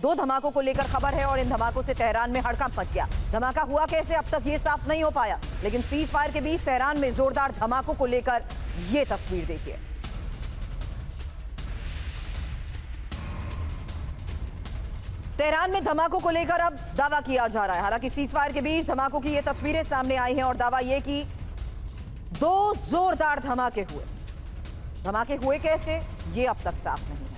दो धमाकों को लेकर खबर है और इन धमाकों से तेहरान में हड़कंप मच गया। धमाका हुआ कैसे अब तक ये साफ नहीं हो पाया, लेकिन सीज फायर के बीच तेहरान में जोरदार धमाकों को लेकर ये तस्वीर देखिए। तेहरान में धमाकों को लेकर अब दावा किया जा रहा है। हालांकि सीज फायर के बीच धमाकों की ये तस्वीरें सामने आई हैं और दावा ये कि दो जोरदार धमाके हुए कैसे ये अब तक साफ नहीं है।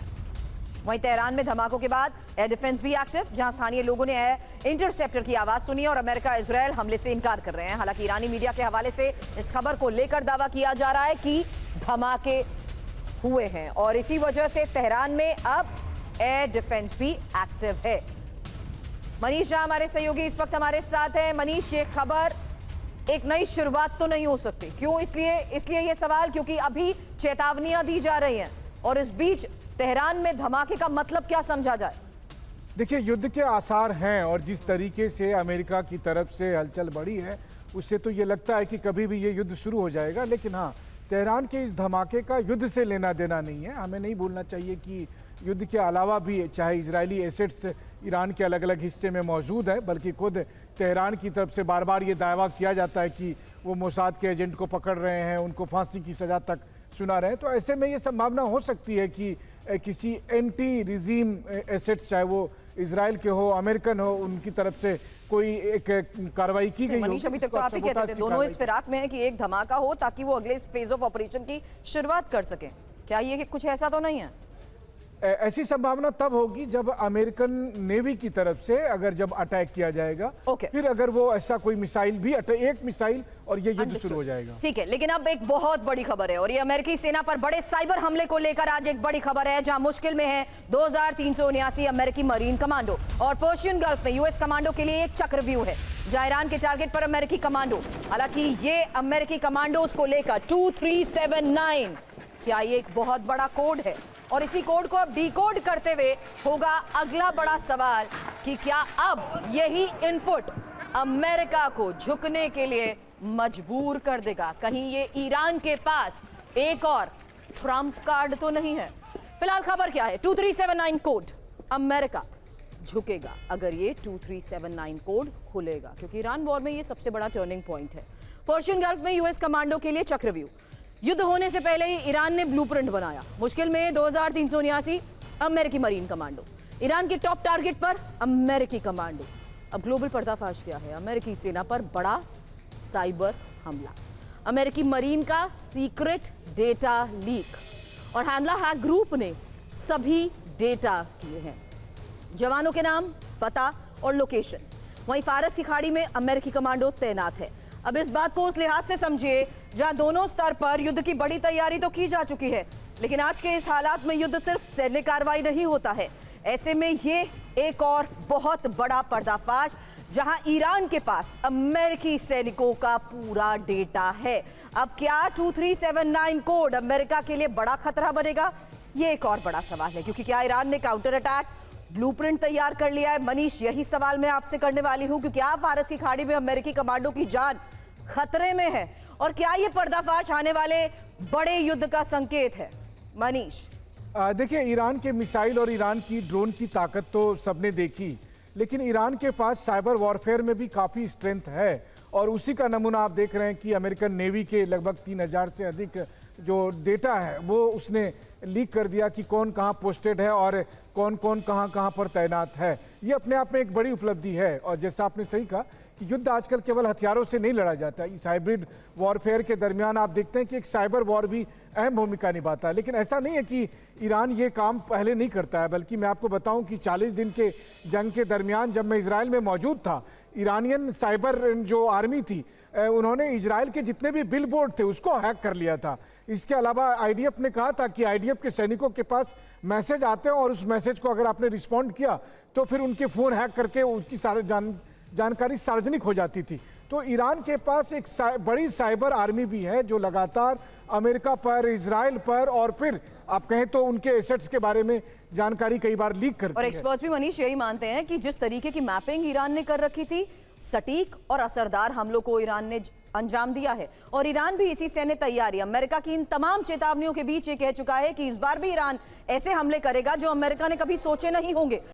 वहीं तेहरान में धमाकों के बाद एयर डिफेंस भी एक्टिव, जहां स्थानीय लोगों ने एयर इंटरसेप्टर की आवाज सुनी और अमेरिका इजरायल हमले से इनकार कर रहे हैं। हालांकि ईरानी मीडिया के हवाले से इस खबर को लेकर दावा किया जा रहा है कि धमाके हुए हैं और इसी वजह से तेहरान में अब एयर डिफेंस भी एक्टिव है। मनीष झा हमारे सहयोगी इस वक्त हमारे साथ हैं। मनीष, ये खबर एक नई शुरुआत तो नहीं हो सकती, क्यों? इसलिए ये सवाल क्योंकि अभी चेतावनियां दी जा रही हैं और इस बीच तेहरान में धमाके का मतलब क्या समझा जाए? देखिए, युद्ध के आसार हैं और जिस तरीके से अमेरिका की तरफ से हलचल बढ़ी है उससे तो ये लगता है कि कभी भी ये युद्ध शुरू हो जाएगा। लेकिन हाँ, तेहरान के इस धमाके का युद्ध से लेना देना नहीं है। हमें नहीं भूलना चाहिए कि युद्ध के अलावा भी चाहे इजरायली एसेट्स ईरान के अलग अलग हिस्से में मौजूद है, बल्कि खुद तेहरान की तरफ से बार बार ये दावा किया जाता है कि वो मोसाद के एजेंट को पकड़ रहे हैं, उनको फांसी की सज़ा तक सुना रहे हैं। तो ऐसे में ये संभावना हो सकती है कि किसी एंटी रिजीम एसेट्स, चाहे वो इजराइल के हो, अमेरिकन हो, उनकी तरफ से कोई एक कार्रवाई की गई। मनीष, अभी तक तो आप ही कहते थे दोनों इस फिराक में है कि एक धमाका हो ताकि वो अगले फेज ऑफ ऑपरेशन की शुरुआत कर सकें। क्या ये कि कुछ ऐसा तो नहीं है? ऐसी संभावना तब होगी जब अमेरिकन नेवी की तरफ से अगर जब अटैक किया जाएगा, फिर अगर वो ऐसा कोई मिसाइल भी एक मिसाइल और ये युद्ध शुरू हो जाएगा। ठीक है, लेकिन अब एक बहुत बड़ी खबर है और ये अमेरिकी सेना पर बड़े साइबर हमले को लेकर आज एक बड़ी खबर है, जहां मुश्किल में है 2379 अमेरिकी मरीन कमांडो और पर्शियन गल्फ में यूएस कमांडो के लिए एक चक्रव्यूह है, जहां ईरान के टारगेट पर अमेरिकी कमांडो। हालांकि ये अमेरिकी कमांडोज को लेकर 2379, क्या ये एक बहुत बड़ा कोड है? और इसी कोड को अब डिकोड करते हुए होगा अगला बड़ा सवाल कि क्या अब यही इनपुट अमेरिका को झुकने के लिए मजबूर कर देगा? कहीं ये ईरान के पास एक और ट्रंप कार्ड तो नहीं है? फिलहाल खबर क्या है? 2379 कोड, अमेरिका झुकेगा अगर ये 2379 कोड खुलेगा, क्योंकि ईरान वॉर में ये सबसे बड़ा टर्निंग पॉइंट है। पर्शियन गल्फ में यूएस कमांडो के लिए चक्रव्यूह। युद्ध होने से पहले ही ईरान ने ब्लूप्रिंट बनाया। मुश्किल में 2379 अमेरिकी मरीन कमांडो। ईरान के टॉप टारगेट पर अमेरिकी कमांडो। अब ग्लोबल पर्दाफाश क्या है? अमेरिकी सेना पर बड़ा साइबर हमला, अमेरिकी मरीन का सीक्रेट डेटा लीक और हमला हैक ग्रुप ने सभी डेटा किए हैं, जवानों के नाम, पता और लोकेशन। वहीं फारस की खाड़ी में अमेरिकी कमांडो तैनात है। अब इस बात को उस लिहाज से समझिए जहां दोनों स्तर पर युद्ध की बड़ी तैयारी तो की जा चुकी है, लेकिन आज के इस हालात में युद्ध सिर्फ सैन्य कार्रवाई नहीं होता है। ऐसे में ये एक और बहुत बड़ा पर्दाफाश, जहां ईरान के पास अमेरिकी सैनिकों का पूरा डेटा है। अब क्या 2379 कोड अमेरिका के लिए बड़ा खतरा बनेगा? ये एक और बड़ा सवाल है, क्योंकि क्या ईरान ने काउंटर अटैक ब्लूप्रिंट तैयार कर लिया है? मनीष, यही सवाल मैं आपसे करने वाली हूं, क्योंकि आप फारस की खाड़ी में अमेरिकी कमांडो की जान खतरे में है और क्या ये पर्दाफाश आने वाले बड़े युद्ध का संकेत है? मनीष, देखिए, ईरान के मिसाइल और ईरान की ड्रोन की ताकत तो सबने देखी, लेकिन ईरान के पास साइबर वॉरफेयर में भी काफ़ी स्ट्रेंथ है और उसी का नमूना आप देख रहे हैं कि अमेरिकन नेवी के लगभग 3000 से अधिक जो डेटा है वो उसने लीक कर दिया कि कौन कहाँ पोस्टेड है और कौन कौन कहाँ पर तैनात है। ये अपने आप में एक बड़ी उपलब्धि है और जैसा आपने सही कहा कि युद्ध आजकल केवल हथियारों से नहीं लड़ा जाता। इस हाइब्रिड वॉरफेयर के दरमियान आप देखते हैं कि एक साइबर वॉर भी अहम भूमिका निभाता है। लेकिन ऐसा नहीं है कि ईरान ये काम पहले नहीं करता है, बल्कि मैं आपको बताऊं कि 40 दिन के जंग के दरमियान जब मैं इजराइल में मौजूद था, ईरानियन साइबर जो आर्मी थी उन्होंने इजराइल के जितने भी बिल बोर्ड थे उसको हैक कर लिया था। इसके अलावा आईडीएफ ने कहा था कि आईडीएफ के सैनिकों के पास मैसेज आते हैं और उस मैसेज को अगर आपने रिस्पॉन्ड किया तो फिर उनके फ़ोन हैक करके उसकी सारे जानकारी सार्वजनिक हो जाती थी। तो ईरान के पास एक बड़ी साइबर आर्मी भी है जो लगातार अमेरिका पर, इजराइल पर और फिर आप कहें तो उनके एसेट्स के बारे में जानकारी कई बार लीक करती है। और एक्सपर्ट्स भी मनीष यही मानते हैं कि जिस तरीके की मैपिंग ईरान ने कर रखी थी, सटीक और असरदार हमलों को ईरान ने अंजाम दिया है और ईरान भी इसी सैन्य तैयारी, अमेरिका की इन तमाम चेतावनियों के बीच ये कह चुका है कि इस बार भी ईरान ऐसे हमले करेगा जो अमेरिका ने कभी सोचे नहीं होंगे।